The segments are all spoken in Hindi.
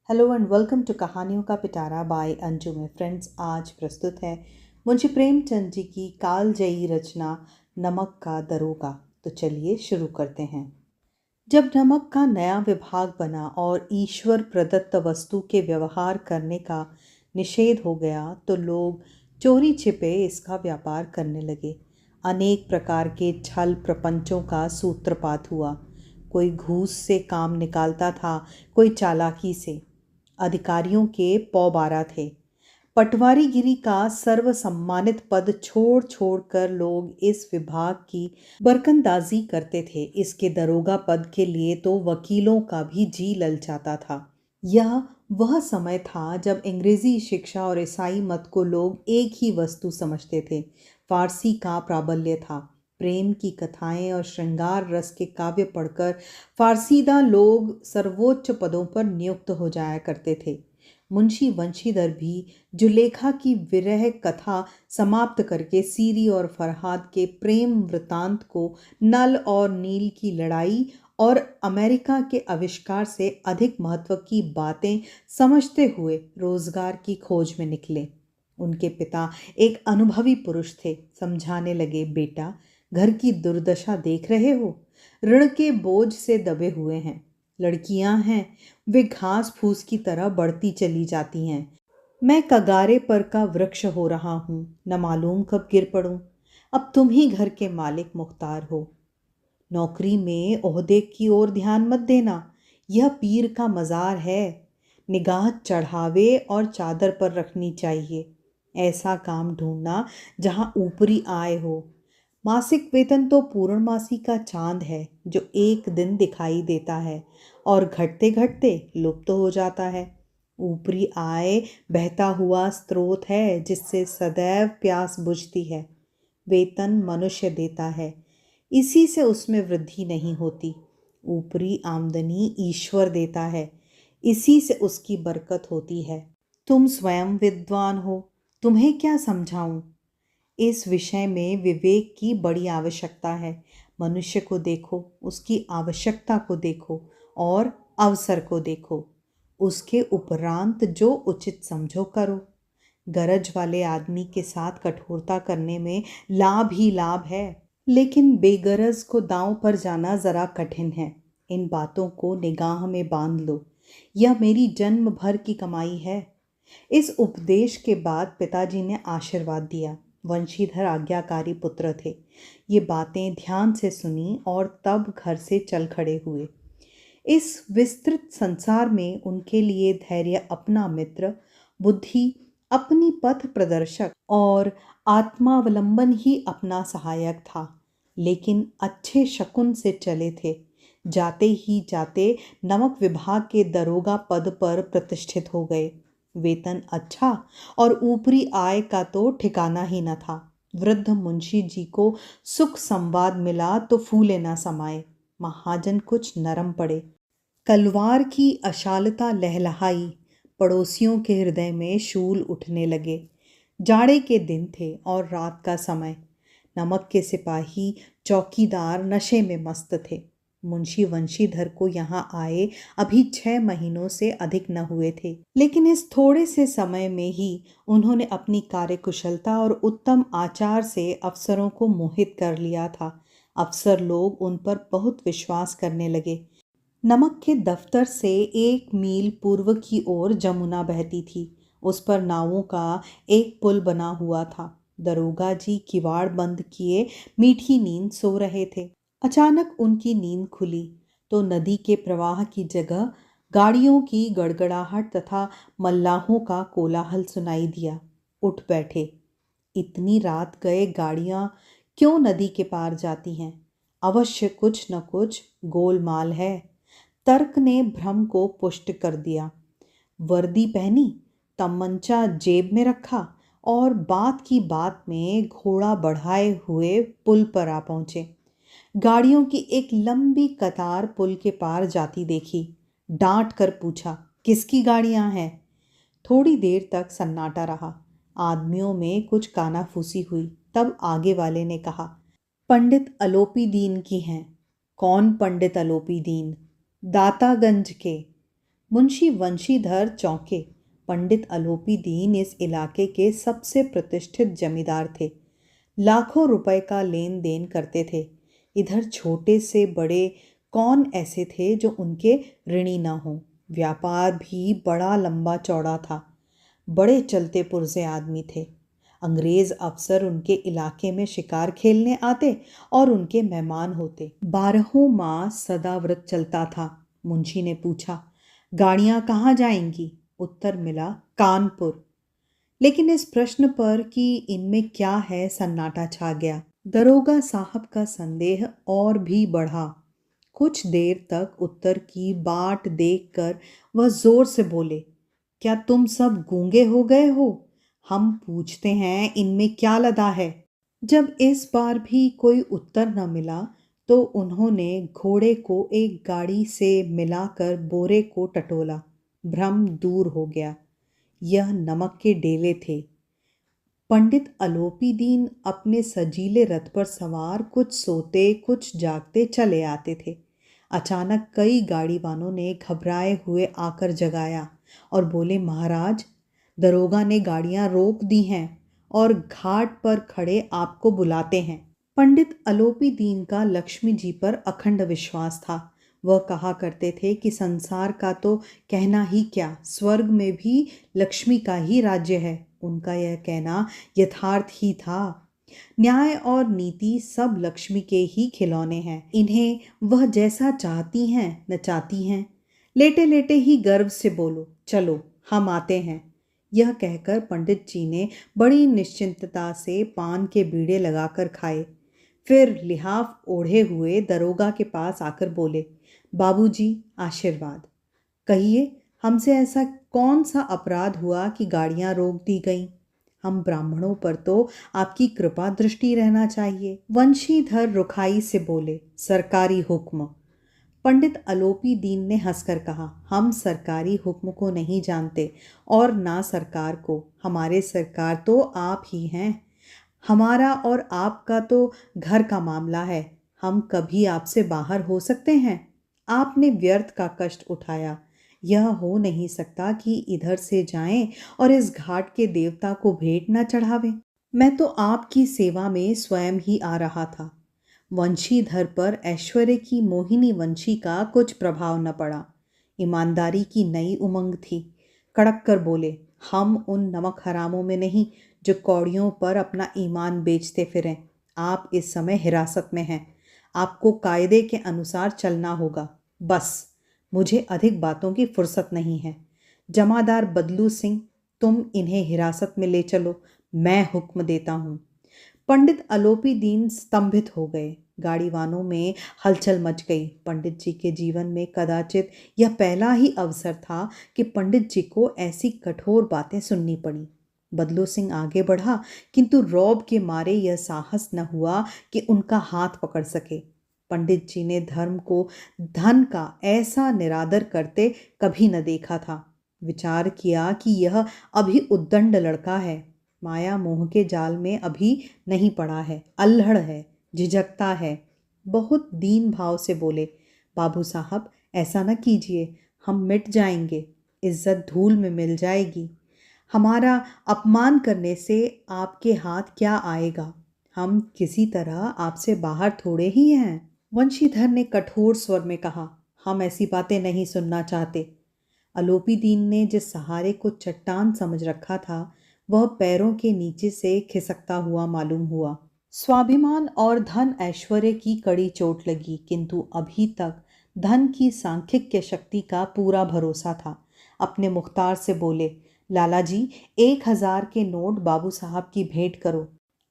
हेलो एंड वेलकम टू कहानियों का पिटारा बाय अंजू में। फ्रेंड्स, आज प्रस्तुत है मुंशी प्रेमचंद जी की कालजयी रचना नमक का दरोगा। तो चलिए शुरू करते हैं। जब नमक का नया विभाग बना और ईश्वर प्रदत्त वस्तु के व्यवहार करने का निषेध हो गया तो लोग चोरी छिपे इसका व्यापार करने लगे। अनेक प्रकार के छल प्रपंचों का सूत्रपात हुआ। कोई घूस से काम निकालता था, कोई चालाकी से। अधिकारियों के पौबारा थे। पटवारीगिरी का सर्वसम्मानित पद छोड़ छोड़ कर लोग इस विभाग की बरकंदाजी करते थे। इसके दरोगा पद के लिए तो वकीलों का भी जी ललचाता था। यह वह समय था जब अंग्रेजी शिक्षा और ईसाई मत को लोग एक ही वस्तु समझते थे। फारसी का प्राबल्य था। प्रेम की कथाएं और श्रृंगार रस के काव्य पढ़कर फारसीदा लोग सर्वोच्च पदों पर नियुक्त हो जाया करते थे। मुंशी वंशीधर भी जुलेखा की विरह कथा समाप्त करके सीरी और फरहाद के प्रेम वृतांत को, नल और नील की लड़ाई और अमेरिका के आविष्कार से अधिक महत्व की बातें समझते हुए रोजगार की खोज में निकले। उनके पिता एक अनुभवी पुरुष थे। समझाने लगे, बेटा, घर की दुर्दशा देख रहे हो, ऋण के बोझ से दबे हुए हैं। लड़कियां हैं, वे घास फूस की तरह बढ़ती चली जाती हैं। मैं कगारे पर का वृक्ष हो रहा हूं, न मालूम कब गिर पड़ूं। अब तुम ही घर के मालिक मुख्तार हो। नौकरी में ओहदे की ओर ध्यान मत देना, यह पीर का मज़ार है। निगाह चढ़ावे और चादर पर रखनी चाहिए। ऐसा काम ढूंढना जहां ऊपरी आय हो। मासिक वेतन तो पूर्णमासी का चांद है जो एक दिन दिखाई देता है और घटते घटते लुप्त हो जाता है। ऊपरी आय बहता हुआ स्रोत है जिससे सदैव प्यास बुझती है। वेतन मनुष्य देता है, इसी से उसमें वृद्धि नहीं होती। ऊपरी आमदनी ईश्वर देता है, इसी से उसकी बरकत होती है। तुम स्वयं विद्वान हो, तुम्हें क्या समझाऊं। इस विषय में विवेक की बड़ी आवश्यकता है। मनुष्य को देखो, उसकी आवश्यकता को देखो और अवसर को देखो। उसके उपरांत जो उचित समझो करो। गरज वाले आदमी के साथ कठोरता करने में लाभ ही लाभ है, लेकिन बेगरज को दांव पर जाना जरा कठिन है। इन बातों को निगाह में बांध लो, यह मेरी जन्म भर की कमाई है। इस उपदेश के बाद पिताजी ने आशीर्वाद दिया। वंशीधर आज्ञाकारी पुत्र थे। ये बातें ध्यान से सुनी और तब घर से चल खड़े हुए। इस विस्तृत संसार में उनके लिए धैर्य अपना मित्र, बुद्धि अपनी पथ प्रदर्शक और आत्मावलंबन ही अपना सहायक था। लेकिन अच्छे शकुन से चले थे। जाते ही जाते नमक विभाग के दरोगा पद पर प्रतिष्ठित हो गए। वेतन अच्छा और ऊपरी आय का तो ठिकाना ही न था। वृद्ध मुंशी जी को सुख संवाद मिला तो फूले न समाये। महाजन कुछ नरम पड़े। तलवार की अशालता लहलहाई। पड़ोसियों के हृदय में शूल उठने लगे। जाड़े के दिन थे और रात का समय। नमक के सिपाही चौकीदार नशे में मस्त थे। मुंशी वंशीधर को यहाँ आए अभी 6 महीनों से अधिक न हुए थे, लेकिन इस थोड़े से समय में ही उन्होंने अपनी कार्यकुशलता और उत्तम आचार से अफसरों को मोहित कर लिया था। अफसर लोग उन पर बहुत विश्वास करने लगे। नमक के दफ्तर से 1 मील पूर्व की ओर जमुना बहती थी। उस पर नावों का एक पुल बना हुआ था। दरोगा जी किवाड़ बंद किए मीठी नींद सो रहे थे। अचानक उनकी नींद खुली तो नदी के प्रवाह की जगह गाड़ियों की गड़गड़ाहट तथा मल्लाहों का कोलाहल सुनाई दिया। उठ बैठे। इतनी रात गए गाड़ियां क्यों नदी के पार जाती हैं? अवश्य कुछ न कुछ गोलमाल है। तर्क ने भ्रम को पुष्ट कर दिया। वर्दी पहनी, तमंचा जेब में रखा और बात की बात में घोड़ा बढ़ाए हुए पुल पर आ पहुंचे। गाड़ियों की एक लंबी कतार पुल के पार जाती देखी। डांट कर पूछा, किसकी गाड़ियां हैं? थोड़ी देर तक सन्नाटा रहा। आदमियों में कुछ कानाफूसी हुई। तब आगे वाले ने कहा, पंडित अलोपी दीन की हैं। कौन पंडित अलोपी दीन? दातागंज के। मुंशी वंशीधर चौंके। पंडित अलोपी दीन इस इलाके के सबसे प्रतिष्ठित जमींदार थे। लाखों रुपए का लेन देन करते थे। इधर छोटे से बड़े कौन ऐसे थे जो उनके ऋणी न हों। व्यापार भी बड़ा लंबा चौड़ा था। बड़े चलते पुरजे आदमी थे। अंग्रेज अफसर उनके इलाके में शिकार खेलने आते और उनके मेहमान होते। 12 मास सदाव्रत चलता था। मुंशी ने पूछा, गाड़ियां कहाँ जाएंगी? उत्तर मिला, कानपुर। लेकिन इस प्रश्न पर कि इनमें क्या है, सन्नाटा छा गया। दरोगा साहब का संदेह और भी बढ़ा। कुछ देर तक उत्तर की बाट देखकर वह जोर से बोले, क्या तुम सब गूंगे हो गए हो? हम पूछते हैं इनमें क्या लदा है। जब इस बार भी कोई उत्तर न मिला तो उन्होंने घोड़े को एक गाड़ी से मिलाकर बोरे को टटोला। भ्रम दूर हो गया। यह नमक के डेले थे। पंडित अलोपी दीन अपने सजीले रथ पर सवार कुछ सोते कुछ जागते चले आते थे। अचानक कई गाड़ीवानों ने घबराए हुए आकर जगाया और बोले, महाराज, दरोगा ने गाड़ियां रोक दी हैं और घाट पर खड़े आपको बुलाते हैं। पंडित अलोपी दीन का लक्ष्मी जी पर अखंड विश्वास था। वह कहा करते थे कि संसार का तो कहना ही क्या, स्वर्ग में भी लक्ष्मी का ही राज्य है। उनका यह कहना यथार्थ ही था। न्याय और नीति सब लक्ष्मी के ही खिलौने हैं। इन्हें वह जैसा चाहती हैं नचाती हैं। लेटे लेटे ही गर्व से बोलो, चलो हम आते हैं। यह कहकर पंडित जी ने बड़ी निश्चिंतता से पान के बीड़े लगाकर खाए। फिर लिहाफ ओढ़े हुए दरोगा के पास आकर बोले, बाबूजी, आशीर्वाद। कहिए, हमसे ऐसा कौन सा अपराध हुआ कि गाड़ियां रोक दी गईं? हम ब्राह्मणों पर तो आपकी कृपा दृष्टि रहना चाहिए। वंशीधर रुखाई से बोले, सरकारी हुक्म। पंडित अलोपी दीन ने हंसकर कहा, हम सरकारी हुक्म को नहीं जानते और ना सरकार को। हमारे सरकार तो आप ही हैं। हमारा और आपका तो घर का मामला है। हम कभी आपसे बाहर हो सकते हैं? आपने व्यर्थ का कष्ट उठाया। यह हो नहीं सकता कि इधर से जाएं और इस घाट के देवता को भेंट न चढ़ावें। मैं तो आपकी सेवा में स्वयं ही आ रहा था। वंशीधर पर ऐश्वर्य की मोहिनी वंशी का कुछ प्रभाव न पड़ा। ईमानदारी की नई उमंग थी। कड़क कर बोले, हम उन नमक हरामों में नहीं जो कौड़ियों पर अपना ईमान बेचते फिरें। आप इस समय हिरासत में हैं। आपको कायदे के अनुसार चलना होगा। बस, मुझे अधिक बातों की फुर्सत नहीं है। जमादार बदलू सिंह, तुम इन्हें हिरासत में ले चलो। मैं हुक्म देता हूँ। पंडित अलोपी दीन स्तंभित हो गए। गाड़ीवानों में हलचल मच गई। पंडित जी के जीवन में कदाचित यह पहला ही अवसर था कि पंडित जी को ऐसी कठोर बातें सुननी पड़ी। बदलू सिंह आगे बढ़ा, किंतु रौब के मारे यह साहस न हुआ कि उनका हाथ पकड़ सके। पंडित जी ने धर्म को धन का ऐसा निरादर करते कभी न देखा था। विचार किया कि यह अभी उद्दंड लड़का है, माया मोह के जाल में अभी नहीं पड़ा है, अल्हड़ है, झिझकता है। बहुत दीन भाव से बोले, बाबू साहब, ऐसा न कीजिए, हम मिट जाएंगे, इज्जत धूल में मिल जाएगी। हमारा अपमान करने से आपके हाथ क्या आएगा? हम किसी तरह आपसे बाहर थोड़े ही हैं। वंशीधर ने कठोर स्वर में कहा, हम ऐसी बातें नहीं सुनना चाहते। अलोपी दीन ने जिस सहारे को चट्टान समझ रखा था वह पैरों के नीचे से खिसकता हुआ मालूम हुआ। स्वाभिमान और धन ऐश्वर्य की कड़ी चोट लगी, किंतु अभी तक धन की सांख्यिक शक्ति का पूरा भरोसा था। अपने मुख्तार से बोले, लाला जी, 1000 के नोट बाबू साहब की भेंट करो।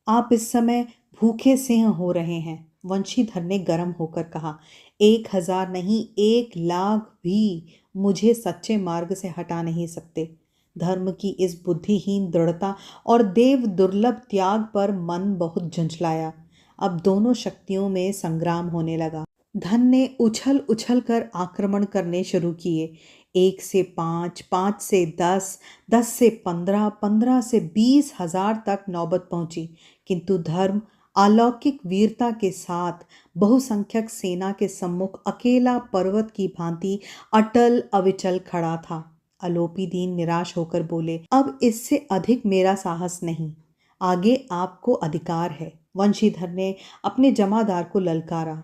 आप इस समय भूखे सिंह हो रहे हैं। वंशीधर ने गर्म होकर कहा, 1000 नहीं, 1,00,000 भी मुझे सच्चे मार्ग से हटा नहीं सकते। धर्म की इस बुद्धिहीन दृढ़ता और देव दुर्लभ त्याग पर मन बहुत झंझलाया। अब दोनों शक्तियों में संग्राम होने लगा। धन ने उछल उछल कर आक्रमण करने शुरू किए। 1 से 5, 5 से 10, 10 से 15, 15 से 20,000 तक नौबत पहुंची, किंतु धर्म अलौकिक वीरता के साथ बहुसंख्यक सेना के सम्मुख अकेला पर्वत की भांति अटल अविचल खड़ा था। अलोपी दीन निराश होकर बोले, अब इससे अधिक मेरा साहस नहीं, आगे आपको अधिकार है। वंशीधर ने अपने जमादार को ललकारा।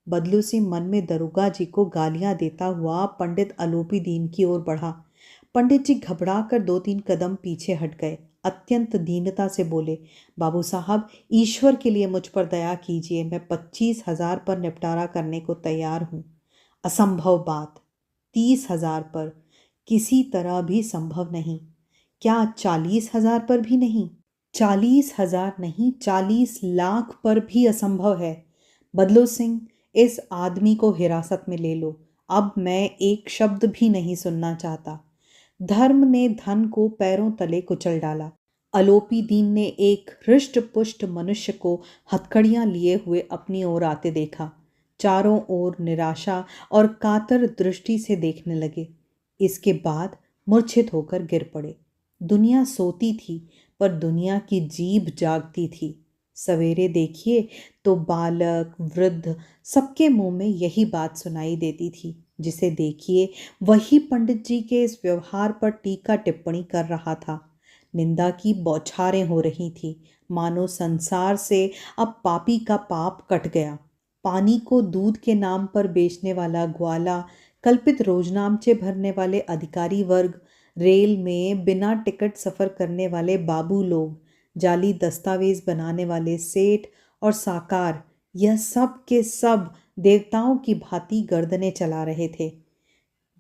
बदलू सिंह मन में दरोगा जी को गालियां देता हुआ पंडित अलोपी दीन की ओर बढ़ा। पंडित जी घबरा कर 2-3 कदम पीछे हट गए। अत्यंत दीनता से बोले, बाबू साहब, ईश्वर के लिए मुझ पर दया कीजिए, मैं 25,000 पर निपटारा करने को तैयार हूँ। असंभव बात, 30,000 पर किसी तरह भी संभव नहीं। क्या 40,000 पर भी नहीं? 40,000 नहीं, 40 लाख पर भी असंभव है। बदलू सिंह, इस आदमी को हिरासत में ले लो। अब मैं एक शब्द भी नहीं सुनना चाहता। धर्म ने धन को पैरों तले कुचल डाला। अलोपी दीन ने एक हृष्ट पुष्ट मनुष्य को हथकड़ियां लिए हुए अपनी ओर आते देखा। चारों ओर निराशा और कातर दृष्टि से देखने लगे। इसके बाद मूर्छित होकर गिर पड़े। दुनिया सोती थी, पर दुनिया की जीभ जागती थी। सवेरे देखिए तो बालक वृद्ध सबके मुंह में यही बात सुनाई देती थी। जिसे देखिए वही पंडित जी के इस व्यवहार पर टीका टिप्पणी कर रहा था। निंदा की बौछारें हो रही थी, मानो संसार से अब पापी का पाप कट गया। पानी को दूध के नाम पर बेचने वाला ग्वाला, कल्पित रोजनामचे भरने वाले अधिकारी वर्ग, रेल में बिना टिकट सफ़र करने वाले बाबू लोग, जाली दस्तावेज बनाने वाले सेठ और साकार, यह सब के सब देवताओं की भांति गर्दनें चला रहे थे।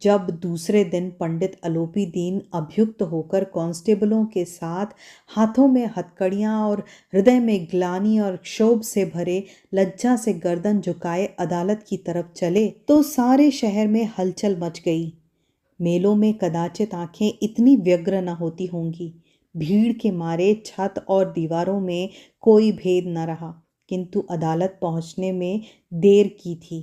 जब दूसरे दिन पंडित अलोपी दीन अभ्युक्त होकर कांस्टेबलों के साथ हाथों में हथकड़ियां और हृदय में ग्लानि और क्षोभ से भरे, लज्जा से गर्दन झुकाए अदालत की तरफ चले, तो सारे शहर में हलचल मच गई। मेलों में कदाचित आंखें इतनी व्यग्र न होती होंगी। भीड़ के मारे छत और दीवारों में कोई भेद न रहा, किंतु अदालत पहुंचने में देर की थी।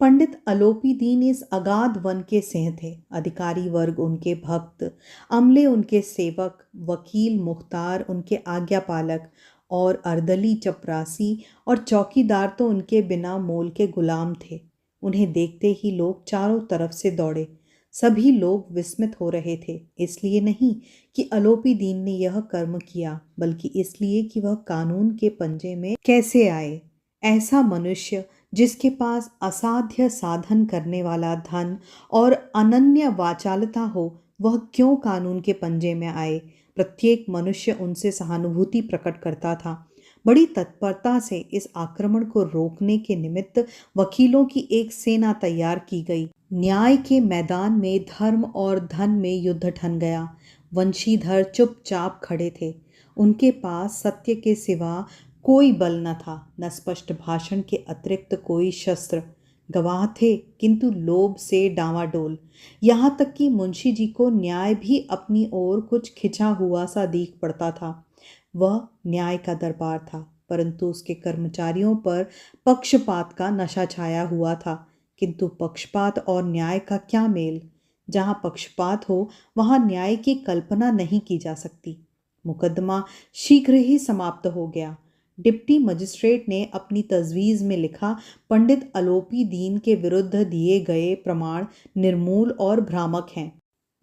पंडित अलोपी दीन इस अगाध वन के सिंह थे। अधिकारी वर्ग उनके भक्त, अमले उनके सेवक, वकील मुख्तार उनके आज्ञापालक और अर्दली चपरासी और चौकीदार तो उनके बिना मोल के गुलाम थे। उन्हें देखते ही लोग चारों तरफ से दौड़े। सभी लोग विस्मित हो रहे थे, इसलिए नहीं कि अलोपी दीन ने यह कर्म किया, बल्कि इसलिए कि वह कानून के पंजे में कैसे आए। ऐसा मनुष्य जिसके पास असाध्य साधन करने वाला धन और अनन्य वाचालता हो, वह क्यों कानून के पंजे में आए। प्रत्येक मनुष्य उनसे सहानुभूति प्रकट करता था। बड़ी तत्परता से इस आक्रमण को रोकने के निमित्त वकीलों की एक सेना तैयार की गई। न्याय के मैदान में धर्म और धन में युद्ध ठन गया। वंशीधर चुपचाप खड़े थे। उनके पास सत्य के सिवा कोई बल न था, न स्पष्ट भाषण के अतिरिक्त कोई शस्त्र। गवाह थे, किंतु लोभ से डांवाडोल। यहाँ तक कि मुंशी जी को न्याय भी अपनी ओर कुछ खिंचा हुआ सा दिख पड़ता था। वह न्याय का दरबार था, परंतु उसके कर्मचारियों पर पक्षपात का नशा छाया हुआ था। किंतु पक्षपात और न्याय का क्या मेल। जहाँ पक्षपात हो वहाँ न्याय की कल्पना नहीं की जा सकती। मुकदमा शीघ्र ही समाप्त हो गया। डिप्टी मजिस्ट्रेट ने अपनी तजवीज़ में लिखा, पंडित अलोपी दीन के विरुद्ध दिए गए प्रमाण निर्मूल और भ्रामक हैं।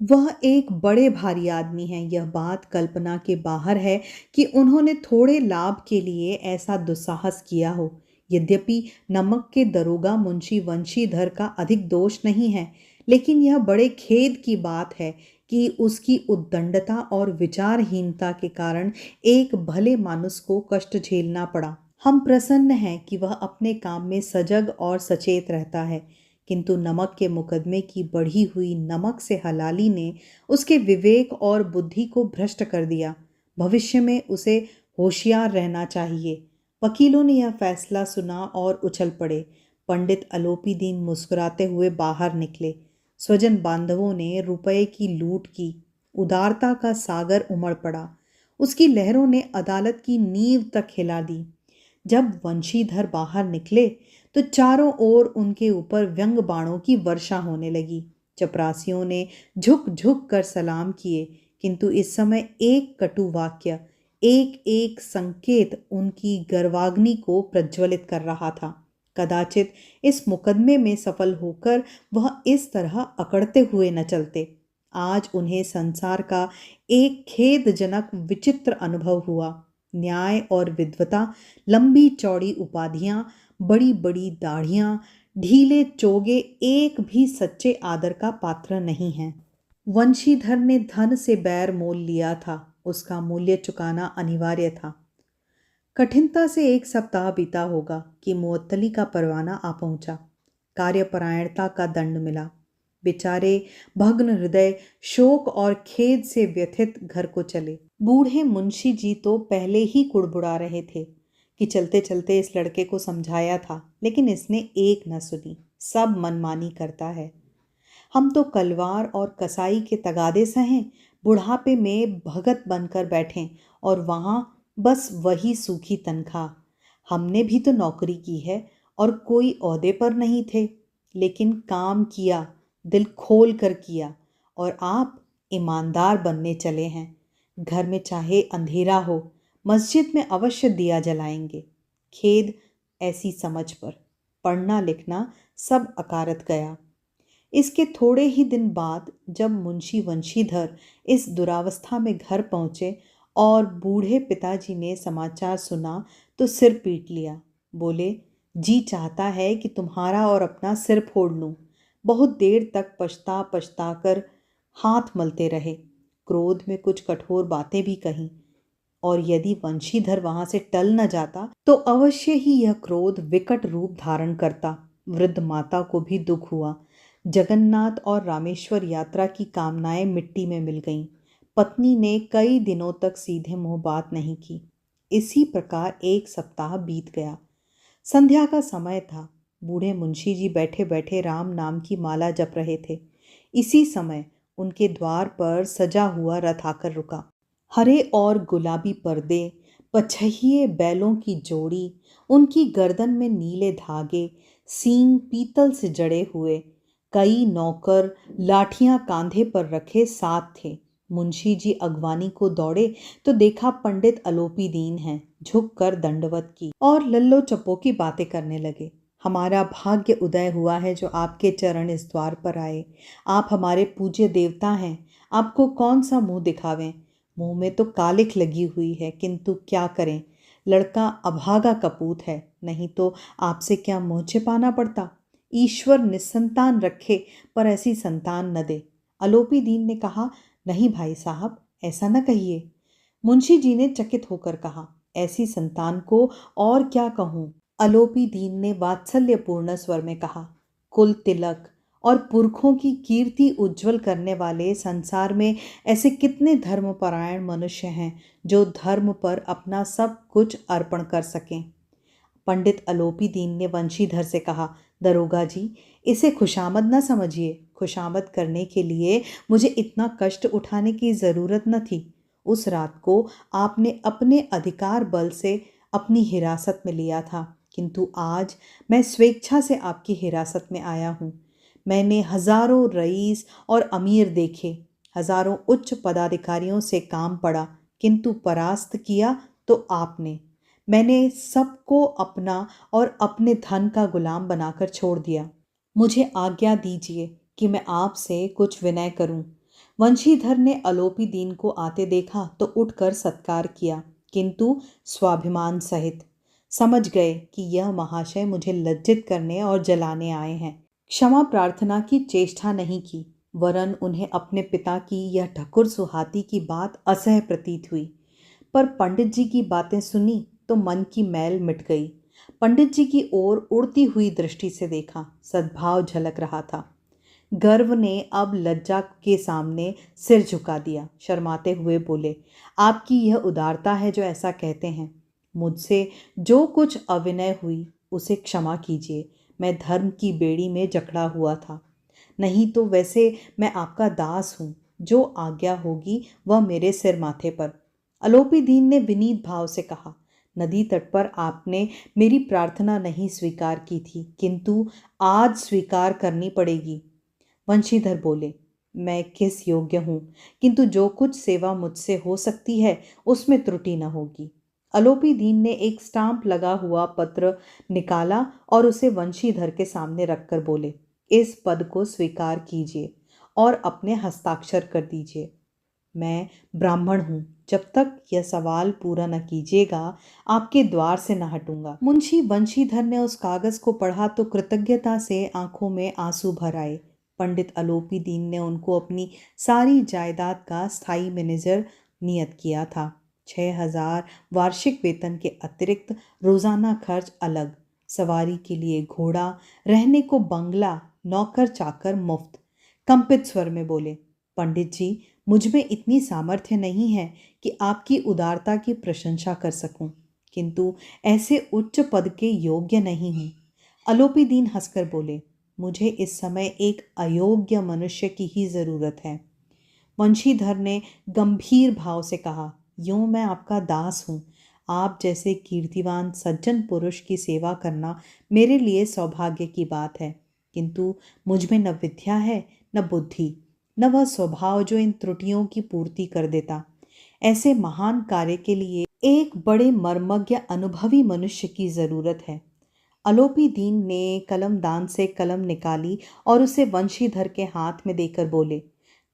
वह एक बड़े भारी आदमी हैं। यह बात कल्पना के बाहर है कि उन्होंने थोड़े लाभ के लिए ऐसा दुस्साहस किया हो। यद्यपि नमक के दरोगा मुंशी वंशीधर का अधिक दोष नहीं है, लेकिन यह बड़े खेद की बात है कि उसकी उद्दंडता और विचारहीनता के कारण एक भले मानुस को कष्ट झेलना पड़ा। हम प्रसन्न हैं कि वह अपने काम में सजग और सचेत रहता है, किंतु नमक के मुकदमे की बढ़ी हुई नमक से हलाली ने उसके विवेक और बुद्धि को भ्रष्ट कर दिया। भविष्य में उसे होशियार रहना चाहिए। वकीलों ने यह फैसला सुना और उछल पड़े। पंडित अलोपी दीन मुस्कुराते हुए बाहर निकले। स्वजन बांधवों ने रुपए की लूट की। उदारता का सागर उमड़ पड़ा। उसकी लहरों ने अदालत की नींव तक हिला दी। जब वंशीधर बाहर निकले तो चारों ओर उनके ऊपर व्यंग बाणों की वर्षा होने लगी। चपरासियों ने झुक झुक कर सलाम किए, किंतु इस समय एक कटु वाक्य, एक एक संकेत उनकी गर्वाग्नि को प्रज्वलित कर रहा था। कदाचित इस मुकदमे में सफल होकर वह इस तरह अकड़ते हुए न चलते। आज उन्हें संसार का एक खेदजनक विचित्र अनुभव हुआ। न्याय और विद्वता, लंबी चौड़ी उपाधियां, बड़ी बड़ी दाढ़ियां, ढीले चोगे एक भी सच्चे आदर का पात्र नहीं हैं। वंशीधर ने धन से बैर मोल लिया था, उसका मूल्य चुकाना अनिवार्य था। कठिनता से एक सप्ताह बीता होगा कि मुअत्तली का परवाना आ पहुंचा। कार्यपरायणता का दंड मिला। बेचारे भग्न हृदय शोक और खेद से व्यथित घर को चले। बूढ़े मुंशी जी तो पहले ही कुड़बुड़ा रहे थे कि चलते चलते इस लड़के को समझाया था, लेकिन इसने एक न सुनी, सब मनमानी करता है। हम तो कलवार और कसाई के तगादे सहें, बुढ़ापे में भगत बनकर बैठें और वहाँ बस वही सूखी तनख्वाह। हमने भी तो नौकरी की है और कोई ओहदे पर नहीं थे, लेकिन काम किया, दिल खोल कर किया। और आप ईमानदार बनने चले हैं। घर में चाहे अंधेरा हो, मस्जिद में अवश्य दिया जलाएंगे। खेद ऐसी समझ पर। पढ़ना लिखना सब अकारत गया। इसके थोड़े ही दिन बाद जब मुंशी वंशीधर इस दुरावस्था में घर पहुंचे और बूढ़े पिताजी ने समाचार सुना तो सिर पीट लिया। बोले, जी चाहता है कि तुम्हारा और अपना सिर फोड़ लूं। बहुत देर तक पछता पछता कर हाथ मलते रहे। क्रोध में कुछ कठोर बातें भी कहीं, और यदि वंशीधर वहां से टल न जाता तो अवश्य ही यह क्रोध विकट रूप धारण करता। वृद्ध माता को भी दुख हुआ। जगन्नाथ और रामेश्वर यात्रा की कामनाएं मिट्टी में मिल गईं। पत्नी ने कई दिनों तक सीधे मुंह बात नहीं की। इसी प्रकार एक सप्ताह बीत गया। संध्या का समय था। बूढ़े मुंशी जी बैठे बैठे राम नाम की माला जप रहे थे। इसी समय उनके द्वार पर सजा हुआ रथ आकर रुका। हरे और गुलाबी पर्दे, पछहिए बैलों की जोड़ी, उनकी गर्दन में नीले धागे, सींग पीतल से जड़े हुए, कई नौकर लाठियां कांधे पर रखे साथ थे। मुंशी जी अगवानी को दौड़े तो देखा पंडित अलोपी दीन हैं। झुक कर दंडवत की और लल्लो चप्पो की बातें करने लगे। हमारा भाग्य उदय हुआ है जो आपके चरण इस द्वार पर आए। आप हमारे पूज्य देवता हैं, आपको कौन सा मुंह दिखावें। मुंह में तो कालिख लगी हुई है, किंतु क्या करें, लड़का अभागा कपूत है, नहीं तो आपसे क्या मुंह छिपाना पड़ता। ईश्वर निसंतान रखे पर ऐसी संतान न दे। अलोपी दीन ने कहा, नहीं भाई साहब, ऐसा न कहिए। मुंशी जी ने चकित होकर कहा, ऐसी संतान को और क्या कहूँ। अलोपी दीन ने वात्सल्यपूर्ण स्वर में कहा, कुल तिलक और पुरखों की कीर्ति उज्जवल करने वाले संसार में ऐसे कितने धर्मपरायण मनुष्य हैं जो धर्म पर अपना सब कुछ अर्पण कर सकें। पंडित अलोपी दीन ने वंशीधर से कहा, दरोगा जी, इसे खुशामद न समझिए। खुशामद करने के लिए मुझे इतना कष्ट उठाने की ज़रूरत न थी। उस रात को आपने अपने अधिकार बल से अपनी हिरासत में लिया था, किंतु आज मैं स्वेच्छा से आपकी हिरासत में आया हूँ। मैंने हजारों रईस और अमीर देखे, हजारों उच्च पदाधिकारियों से काम पड़ा, किंतु परास्त किया तो आपने। मैंने सबको अपना और अपने धन का गुलाम बनाकर छोड़ दिया। मुझे आज्ञा दीजिए कि मैं आपसे कुछ विनय करूं। वंशीधर ने अलोपी दीन को आते देखा तो उठकर सत्कार किया, किंतु स्वाभिमान सहित। समझ गए कि यह महाशय मुझे लज्जित करने और जलाने आए हैं। क्षमा प्रार्थना की चेष्टा नहीं की, वरन उन्हें अपने पिता की यह ठकुर सुहाती की बात असह्य प्रतीत हुई। पर पंडित जी की बातें सुनी तो मन की मैल मिट गई। पंडित जी की ओर उड़ती हुई दृष्टि से देखा, सद्भाव झलक रहा था। गर्व ने अब लज्जा के सामने सिर झुका दिया। शर्माते हुए बोले, आपकी यह उदारता है जो ऐसा कहते हैं। मुझसे जो कुछ अविनय हुई उसे क्षमा कीजिए। मैं धर्म की बेड़ी में जकड़ा हुआ था, नहीं तो वैसे मैं आपका दास हूँ। जो आज्ञा होगी वह मेरे सिर माथे पर। अलोपी दीन ने विनीत भाव से कहा, नदी तट पर आपने मेरी प्रार्थना नहीं स्वीकार की थी, किंतु आज स्वीकार करनी पड़ेगी। वंशीधर बोले, मैं किस योग्य हूँ, किंतु जो कुछ सेवा मुझसे हो सकती है उसमें त्रुटि न होगी। आलोपी दीन ने एक स्टाम्प लगा हुआ पत्र निकाला और उसे वंशीधर के सामने रखकर बोले, इस पद को स्वीकार कीजिए और अपने हस्ताक्षर कर दीजिए। मैं ब्राह्मण हूँ, जब तक यह सवाल पूरा न कीजिएगा आपके द्वार से न हटूंगा। मुंशी वंशीधर ने उस कागज को पढ़ा तो कृतज्ञता से आंखों में आंसू भर आए। पंडित आलोपी दीन ने उनको अपनी सारी जायदाद का स्थायी मैनेजर नियत किया था। 6,000 वार्षिक वेतन के अतिरिक्त रोजाना खर्च अलग, सवारी के लिए घोड़ा, रहने को बंगला, नौकर चाकर मुफ्त। कंपित स्वर में बोले, पंडित जी, मुझ में इतनी सामर्थ्य नहीं है कि आपकी उदारता की प्रशंसा कर सकूं, किंतु ऐसे उच्च पद के योग्य नहीं हूं। आलोपी दीन हंसकर बोले, मुझे इस समय एक अयोग्य मनुष्य की ही जरूरत है। वंशीधर ने गंभीर भाव से कहा, यूं मैं आपका दास हूं। आप जैसे कीर्तिवान सज्जन पुरुष की सेवा करना मेरे लिए सौभाग्य की बात है, किंतु मुझ में न विद्या है न बुद्धि, न वह स्वभाव जो इन त्रुटियों की पूर्ति कर देता। ऐसे महान कार्य के लिए एक बड़े मर्मज्ञ अनुभवी मनुष्य की जरूरत है। आलोपी दीन ने कलम दान से कलम निकाली और उसे वंशीधर के हाथ में देकर बोले,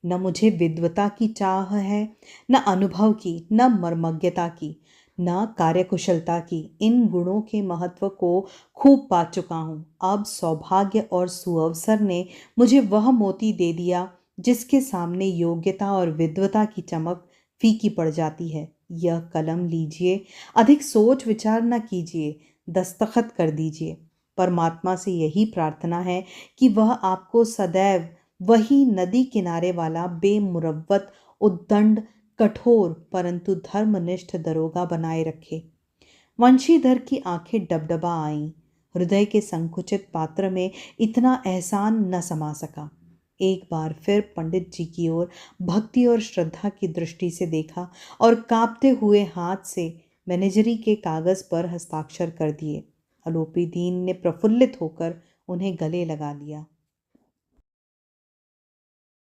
न मुझे विद्वता की चाह है, न अनुभव की, न मर्मज्ञता की, न कार्यकुशलता की। इन गुणों के महत्व को खूब पा चुका हूँ। अब सौभाग्य और सुअवसर ने मुझे वह मोती दे दिया जिसके सामने योग्यता और विद्वता की चमक फीकी पड़ जाती है। यह कलम लीजिए, अधिक सोच विचार न कीजिए, दस्तखत कर दीजिए। परमात्मा से यही प्रार्थना है कि वह आपको सदैव वही नदी किनारे वाला बेमुरव्वत, उद्दंड, कठोर परंतु धर्मनिष्ठ दरोगा बनाए रखे। वंशीधर की आंखें डबडबा आईं। हृदय के संकुचित पात्र में इतना एहसान न समा सका। एक बार फिर पंडित जी की ओर भक्ति और श्रद्धा की दृष्टि से देखा और कांपते हुए हाथ से मैनेजरी के कागज पर हस्ताक्षर कर दिए। आलोपी दीन ने प्रफुल्लित होकर उन्हें गले लगा लिया।